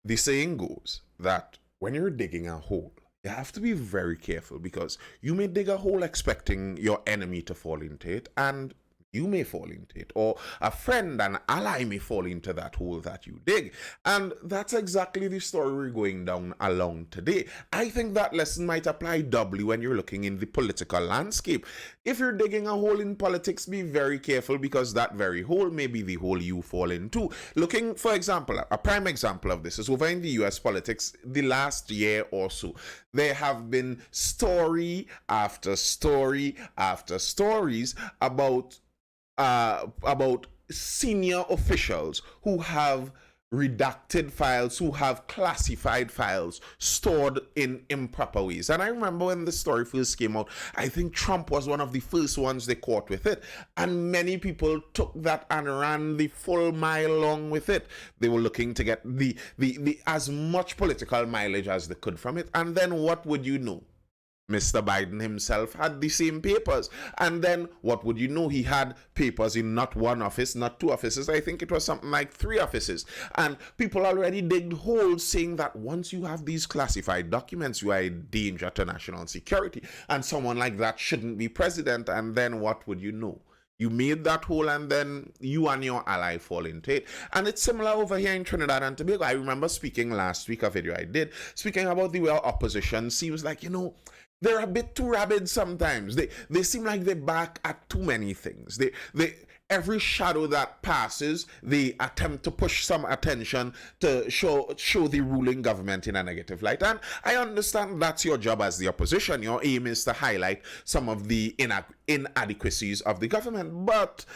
The saying goes that when you're digging a hole, you have to be very careful because you may dig a hole expecting your enemy to fall into it, and you may fall into it, or a friend, an ally may fall into that hole that you dig. And that's exactly the story we're going down along today. I think that lesson might apply doubly when you're looking in the political landscape. If you're digging a hole in politics, be very careful because that very hole may be the hole you fall into. Looking, for example, a prime example of this is over in the US politics the last year or so. There have been story after story after stories about senior officials who have redacted files, who have classified files stored in improper ways. And I remember when the story first came out, I think Trump was one of the first ones they caught with it. And many people took that and ran the full mile along with it. They were looking to get the as much political mileage as they could from it. And then what would you know? Mr. Biden himself had the same papers. And then, what would you know? He had papers in not one office, not two offices. I think it was something like 3 offices. And people already digged holes saying that once you have these classified documents, you are a danger to national security. And someone like that shouldn't be president. And then what would you know? You made that hole and then you and your ally fall into it. And it's similar over here in Trinidad and Tobago. I remember speaking last week, a video I did, speaking about the way our opposition seems like, they're a bit too rabid sometimes. They seem like they back at too many things. They every shadow that passes, they attempt to push some attention to show the ruling government in a negative light. And I understand that's your job as the opposition. Your aim is to highlight some of the inadequacies of the government. But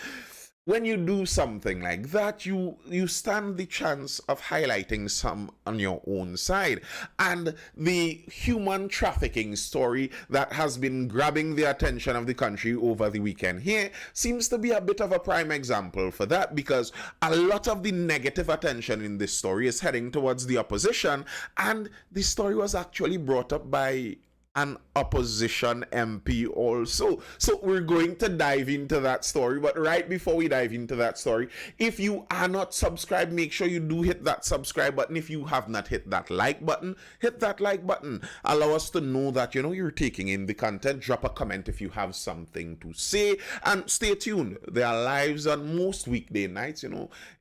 when you do something like that, you stand the chance of highlighting some on your own side. And the human trafficking story that has been grabbing the attention of the country over the weekend here seems to be a bit of a prime example for that, because a lot of the negative attention in this story is heading towards the opposition, and the story was actually brought up by an opposition MP also. So we're going to dive into that story. But right before we dive into that story, if you are not subscribed, make sure you do hit that subscribe button. If you have not hit that like button, hit that like button. Allow us to know that you're taking in the content. Drop a comment if you have something to say, and stay tuned. There are lives on most weekday nights.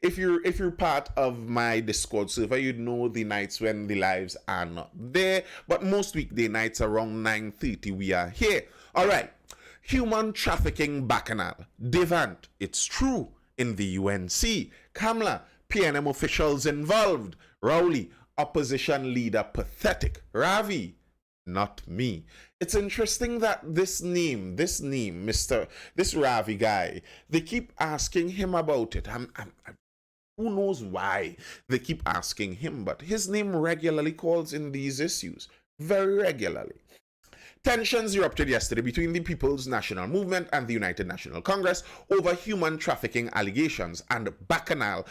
If you're part of my Discord server, you'd know the nights when the lives are not there. But most weekday nights around 9:30 we are here. All right. Human trafficking bacchanal. Devant, it's true, in the UNC. Kamla, PNM officials involved. Rowley, opposition leader pathetic. Ravi, not me. It's interesting that this Ravi guy, they keep asking him about it. Who knows why they keep asking him, but his name regularly calls in these issues. Very regularly. Tensions erupted yesterday between the People's National Movement and the United National Congress over human trafficking allegations, and bacchanal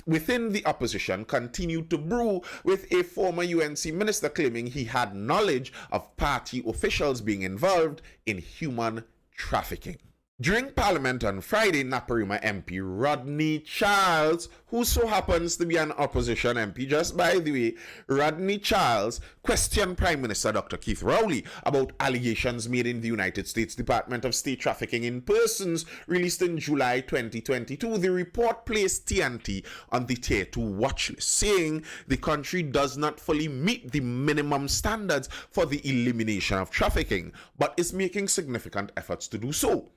within the opposition continued to brew, with a former UNC minister claiming he had knowledge of party officials being involved in human trafficking. During Parliament on Friday, Naparima MP Rodney Charles, who so happens to be an opposition MP, just by the way, Rodney Charles questioned Prime Minister Dr. Keith Rowley about allegations made in the United States Department of State trafficking in persons, released in July 2022. The report placed TNT on the Tier 2 watch list, saying the country does not fully meet the minimum standards for the elimination of trafficking, but is making significant efforts to do so.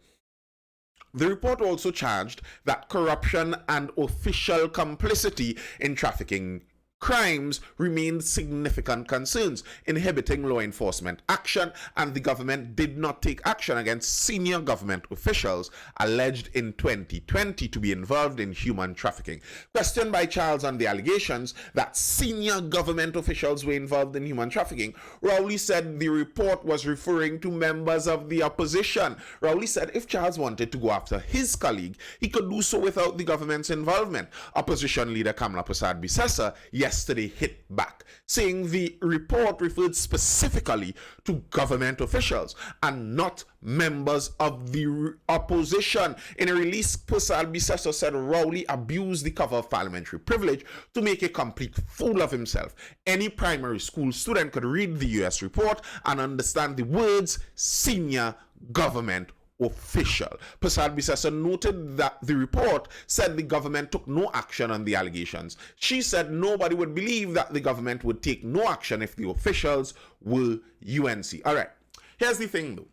The report also charged that corruption and official complicity in trafficking crimes remained significant concerns, inhibiting law enforcement action, and the government did not take action against senior government officials alleged in 2020 to be involved in human trafficking. Questioned by Charles on the allegations that senior government officials were involved in human trafficking, Rowley said the report was referring to members of the opposition. Rowley said if Charles wanted to go after his colleague, he could do so without the government's involvement. Opposition leader Kamla Prasad Bisesa yesterday hit back, saying the report referred specifically to government officials and not members of the opposition. In a release, Prasad Bisesa said Rowley abused the cover of parliamentary privilege to make a complete fool of himself. Any primary school student could read the US report and understand the words senior government official. Prasad Bisesa noted that the report said the government took no action on the allegations. She said nobody would believe that the government would take no action if the officials were UNC. All right, here's the thing though.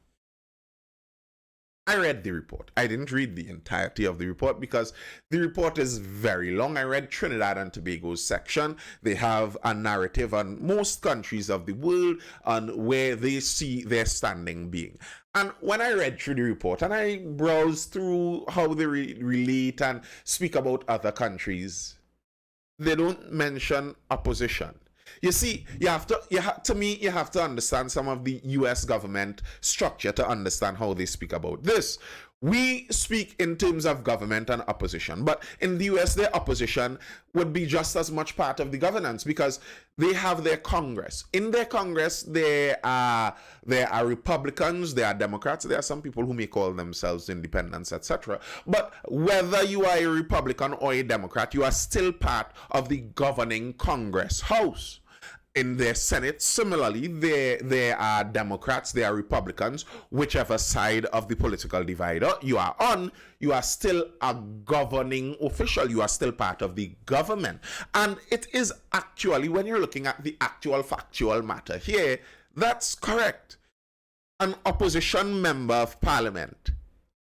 I read the report. I didn't read the entirety of the report because the report is very long. I read Trinidad and Tobago's section. They have a narrative on most countries of the world on where they see their standing being. And when I read through the report and I browsed through how they relate and speak about other countries, they don't mention opposition. You see, you have to understand some of the US government structure to understand how they speak about this. We speak in terms of government and opposition, but in the US, their opposition would be just as much part of the governance because they have their Congress. In their Congress, there are Republicans, there are Democrats, there are some people who may call themselves independents, etc. But whether you are a Republican or a Democrat, you are still part of the governing Congress House. In their Senate, similarly, there are Democrats, there are Republicans, whichever side of the political divider you are on, you are still a governing official, you are still part of the government. And it is actually, when you're looking at the actual factual matter here, that's correct. An opposition member of parliament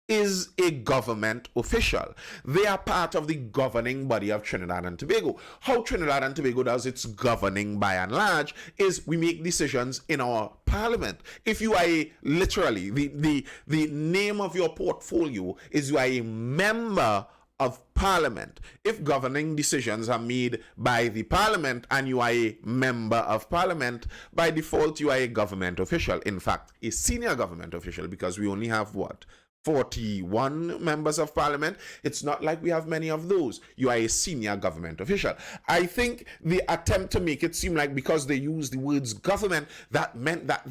is a government official. They are part of the governing body of Trinidad and Tobago. How Trinidad and Tobago does its governing by and large is we make decisions in our parliament. If you are literally, the name of your portfolio is you are a member of parliament. If governing decisions are made by the parliament and you are a member of parliament, by default you are a government official. In fact, a senior government official, because we only have what? 41 members of parliament. It's not like we have many of those. You are a senior government official. I think the attempt to make it seem like because they use the words government, that meant that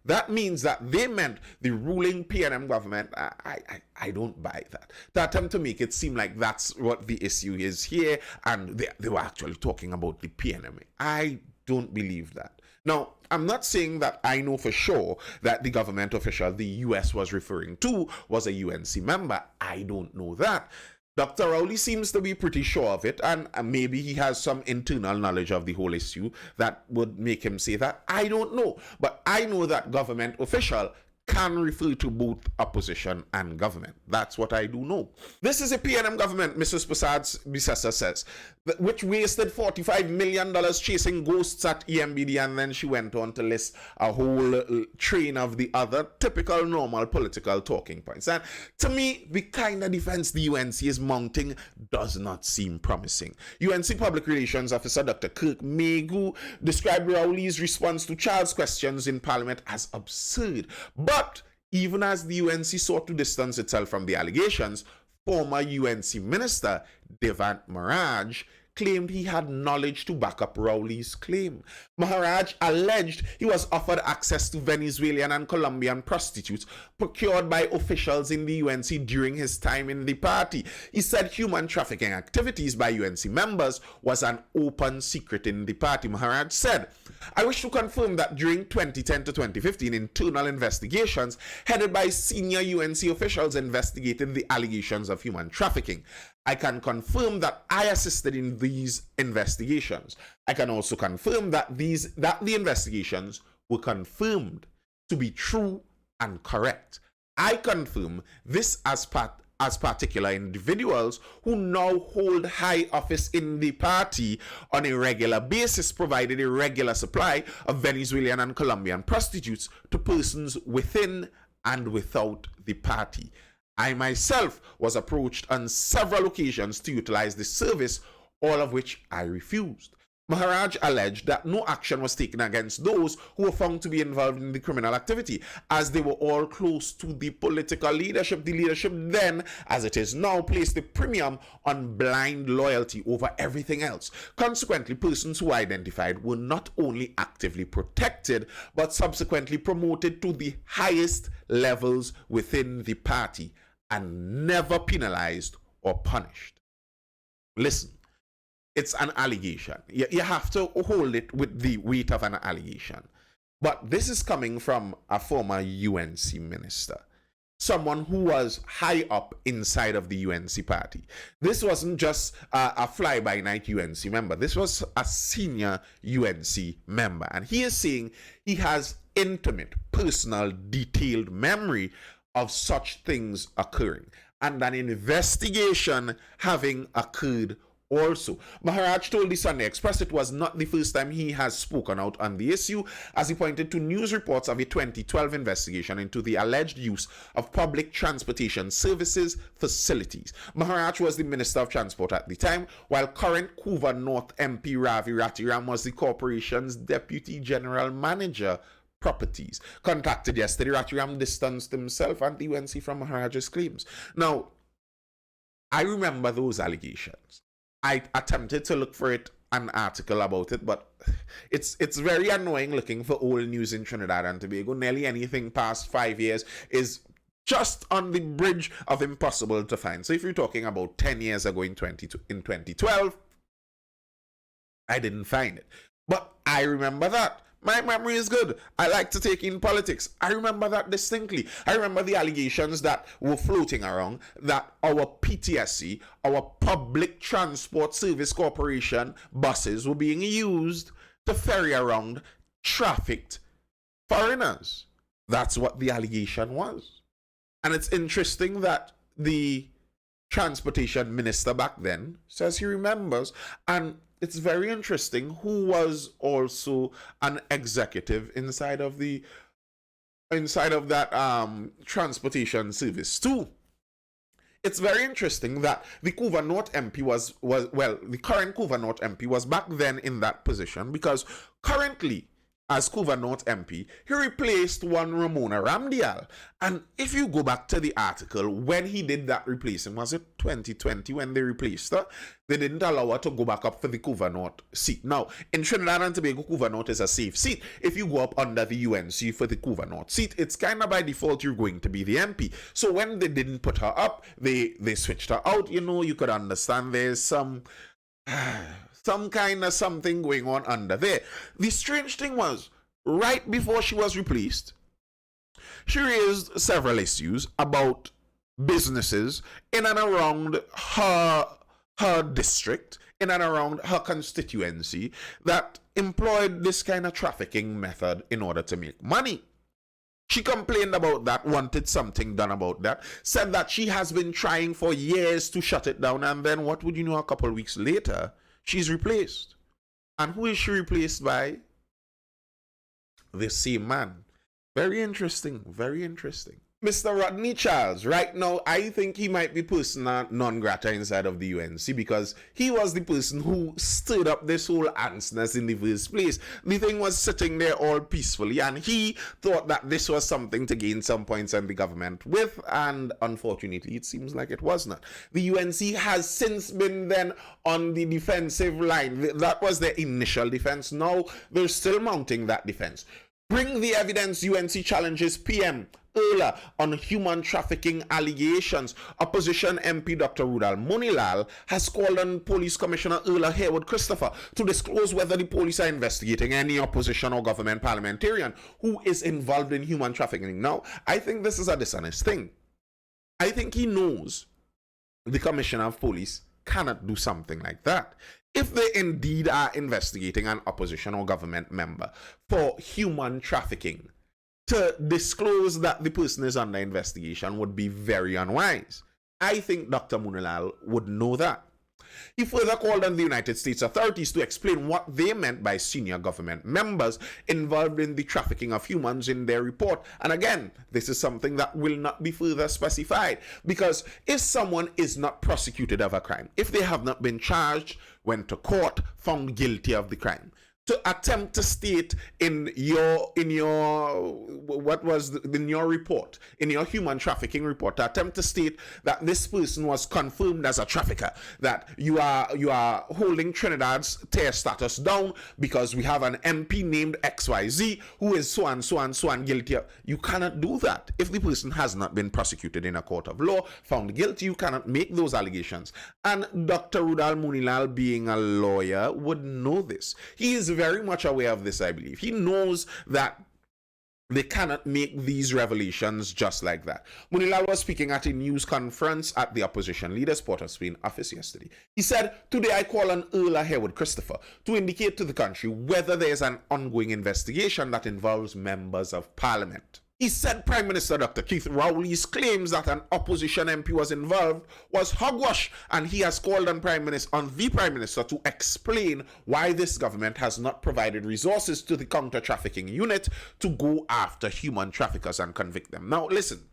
that means that they meant the ruling PNM government. I don't buy that. The attempt to make it seem like that's what the issue is here, and they were actually talking about the PNM. I don't believe that. Now, I'm not saying that I know for sure that the government official the US was referring to was a UNC member. I don't know that. Dr. Rowley seems to be pretty sure of it, and maybe he has some internal knowledge of the whole issue that would make him say that. I don't know. But I know that government official can refer to both opposition and government. That's what I do know. This is a PNM government, Mrs. Prasad Bisesa says, which wasted $45 million chasing ghosts at EMBD, and then she went on to list a whole train of the other typical normal political talking points. And to me, the kind of defense the UNC is mounting does not seem promising. UNC Public Relations Officer Dr. Kirk Megu described Rowley's response to Charles' questions in Parliament as absurd. But even as the UNC sought to distance itself from the allegations, former UNC Minister Devant Maharaj claimed he had knowledge to back up Rowley's claim. Maharaj alleged he was offered access to Venezuelan and Colombian prostitutes procured by officials in the UNC during his time in the party. He said human trafficking activities by UNC members was an open secret in the party. Maharaj said, "I wish to confirm that during 2010 to 2015, internal investigations headed by senior UNC officials investigated the allegations of human trafficking. I can confirm that I assisted in these investigations. I can also confirm that the investigations were confirmed to be true and correct. I confirm this as particular individuals who now hold high office in the party on a regular basis provided a regular supply of Venezuelan and Colombian prostitutes to persons within and without the party. I myself was approached on several occasions to utilize this service, all of which I refused." Maharaj alleged that no action was taken against those who were found to be involved in the criminal activity, as they were all close to the political leadership. The leadership then, as it is now, placed the premium on blind loyalty over everything else. Consequently, persons who were identified were not only actively protected, but subsequently promoted to the highest levels within the party and never penalized or punished. Listen. It's an allegation. You have to hold it with the weight of an allegation. But this is coming from a former UNC minister, someone who was high up inside of the UNC party. This wasn't just a fly-by-night UNC member. This was a senior UNC member. And he is saying he has intimate, personal, detailed memory of such things occurring and an investigation having occurred also. Maharaj told the Sunday Express it was not the first time he has spoken out on the issue, as he pointed to news reports of a 2012 investigation into the alleged use of public transportation services facilities. Maharaj was the Minister of Transport at the time, while current Couva North MP Ravi Ratiram was the corporation's Deputy General Manager Properties. Contacted yesterday, Ratiram distanced himself and the UNC from Maharaj's claims. Now, I remember those allegations. I attempted to look for an article about it, but it's very annoying looking for old news in Trinidad and Tobago. Nearly anything past 5 years is just on the bridge of impossible to find. So if you're talking about 10 years ago in 2012, I didn't find it. But I remember that. My memory is good. I like to take in politics. I remember that distinctly. I remember the allegations that were floating around that our PTSC, our Public Transport Service Corporation buses were being used to ferry around trafficked foreigners. That's what the allegation was. And it's interesting that the transportation minister back then says he remembers, and it's very interesting who was also an executive inside of that transportation service too. It's very interesting that the Couva North MP was the current Couva North MP was back then in that position, because currently as Couva North MP, he replaced one Ramona Ramdial. And if you go back to the article, when he did that replacement, was it 2020 when they replaced her? They didn't allow her to go back up for the Couva North seat. Now, in Trinidad and Tobago, Couva North is a safe seat. If you go up under the UNC for the Couva North seat, it's kind of by default you're going to be the MP. So when they didn't put her up, they switched her out. You know, you could understand there's some kind of something going on under there. The strange thing was, right before she was replaced, she raised several issues about businesses in and around her district, in and around her constituency, that employed this kind of trafficking method in order to make money. She complained about that, wanted something done about that, said that she has been trying for years to shut it down, and then what would you know, a couple of weeks later, she's replaced. And who is she replaced by? The same man. Very interesting, very interesting. Mr. Rodney Charles, right now, I think he might be persona non grata inside of the UNC, because he was the person who stirred up this whole antsness in the first place. The thing was sitting there all peacefully, and he thought that this was something to gain some points on the government with, and unfortunately, it seems like it was not. The UNC has since been then on the defensive line. That was their initial defense. Now, they're still mounting that defense. Bring the evidence. UNC challenges PM Erla on human trafficking allegations. Opposition MP Dr. Rudal Munilal has called on Police Commissioner Erla Harewood Christopher to disclose whether the police are investigating any opposition or government parliamentarian who is involved in human trafficking. Now, I think this is a dishonest thing. I think he knows the Commissioner of Police cannot do something like that. If they indeed are investigating an opposition or government member for human trafficking, to disclose that the person is under investigation would be very unwise. I think Dr. Munilal would know that. He further called on the United States authorities to explain what they meant by senior government members involved in the trafficking of humans in their report. And again, this is something that will not be further specified, because if someone is not prosecuted of a crime, if they have not been charged, went to court, found guilty of the crime, to attempt to state in your report, in your human trafficking report, to attempt to state that this person was confirmed as a trafficker, that you are holding Trinidad's tear status down because we have an MP named XYZ who is so and so and so and guilty. You cannot do that. If the person has not been prosecuted in a court of law, found guilty, you cannot make those allegations. And Dr. Rudal Munilal, being a lawyer, would know this. He is very much aware of this, I believe. He knows that they cannot make these revelations just like that. Munilal was speaking at a news conference at the opposition leader's Port of Spain office yesterday. He said, "Today I call on Earl Harewood Christopher to indicate to the country whether there is an ongoing investigation that involves members of parliament." He said Prime Minister Dr. Keith Rowley's claims that an opposition MP was involved was hogwash, and he has called on the Prime Minister to explain why this government has not provided resources to the counter-trafficking unit to go after human traffickers and convict them. Now, listen,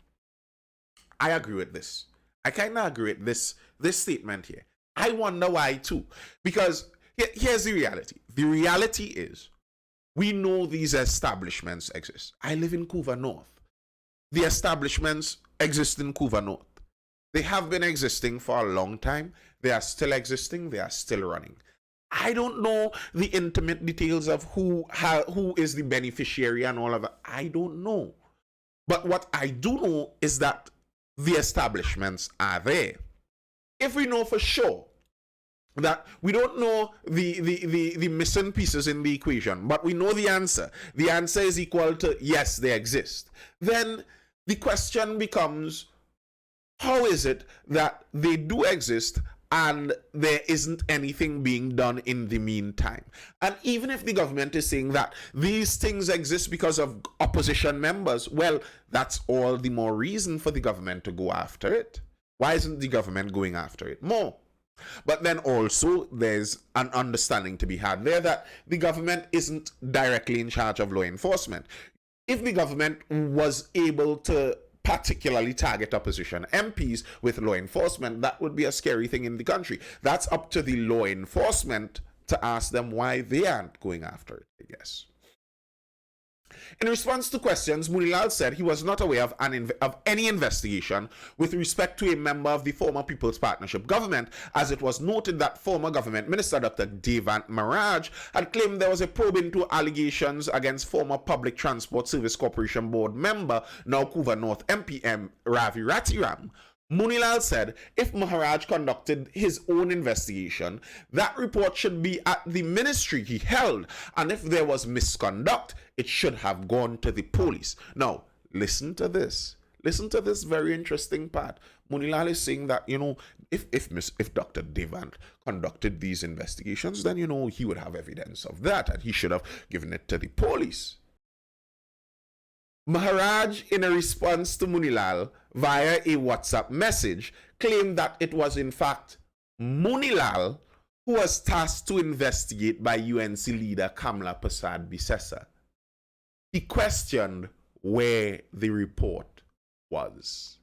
I agree with this. I kind of agree with this statement here. I wonder why too, because here's the reality. The reality is, we know these establishments exist. I live in Couva North. The establishments exist in Couva North. They have been existing for a long time. They are still existing. They are still running. I don't know the intimate details of who is the beneficiary and all of that. I don't know. But what I do know is that the establishments are there. If we know for sure that we don't know the missing pieces in the equation, but we know the answer. The answer is equal to yes, they exist. Then the question becomes, how is it that they do exist and there isn't anything being done in the meantime? And even if the government is saying that these things exist because of opposition members, well, that's all the more reason for the government to go after it. Why isn't the government going after it more? But then also there's an understanding to be had there that the government isn't directly in charge of law enforcement. If the government was able to particularly target opposition MPs with law enforcement, that would be a scary thing in the country. That's up to the law enforcement to ask them why they aren't going after it, I guess. In response to questions, Munilal said he was not aware of any investigation with respect to a member of the former People's Partnership government, as it was noted that former government minister Dr. Devant Maharaj had claimed there was a probe into allegations against former Public Transport Service Corporation board member, now Couva North MPM Ravi Ratiram. Munilal said if Maharaj conducted his own investigation, that report should be at the ministry he held, and if there was misconduct, it should have gone to the police. Now, listen to this. Listen to this very interesting part. Munilal is saying that, if Dr. Devant conducted these investigations, then, he would have evidence of that, and he should have given it to the police. Maharaj, in a response to Munilal via a WhatsApp message, claimed that it was in fact Munilal who was tasked to investigate by UNC leader Kamla Persad Bissessa. He questioned where the report was.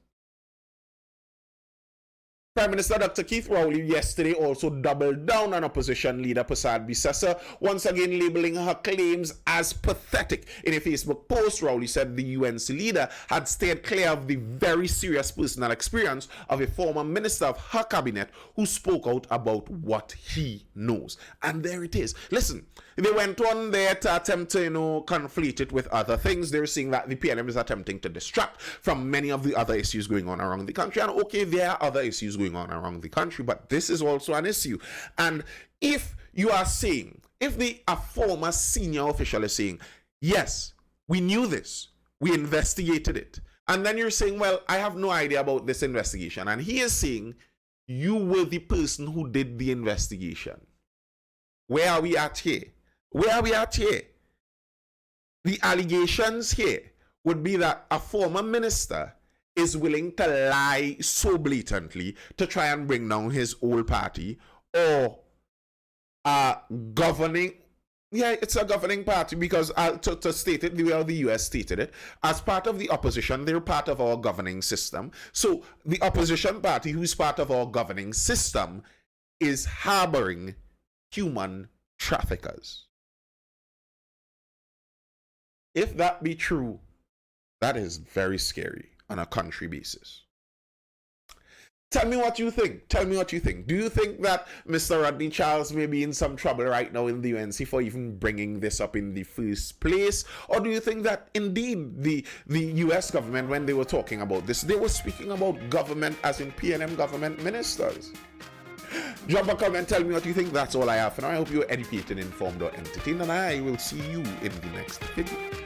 Prime Minister Dr. Keith Rowley yesterday also doubled down on opposition leader Persad Bissessa, once again labeling her claims as pathetic. In a Facebook post, Rowley said the UNC leader had stayed clear of the very serious personal experience of a former minister of her cabinet who spoke out about what he knows. And there it is. Listen, they went on there to attempt to, conflate it with other things. They're saying that the PNM is attempting to distract from many of the other issues going on around the country. And okay, there are other issues going on around the country, but this is also an issue. And if you are saying, if a former senior official is saying, yes, we knew this, we investigated it, and then you're saying, well, I have no idea about this investigation, and he is saying, you were the person who did the investigation. Where are we at here? Where are we at here? The allegations here would be that a former minister is willing to lie so blatantly to try and bring down his old party, or governing. Yeah, it's a governing party because to state it the way the US stated it, as part of the opposition, they're part of our governing system. So the opposition party, who's part of our governing system, is harboring human traffickers. If that be true, that is very scary on a country basis. Tell me what you think. Tell me what you think. Do you think that Mr. Rodney Charles may be in some trouble right now in the UNC for even bringing this up in the first place? Or do you think that indeed the US government, when they were talking about this, they were speaking about government as in PNM government ministers? Drop a comment, tell me what you think. That's all I have for now. I hope you're educated, informed, or entertained, and I will see you in the next video.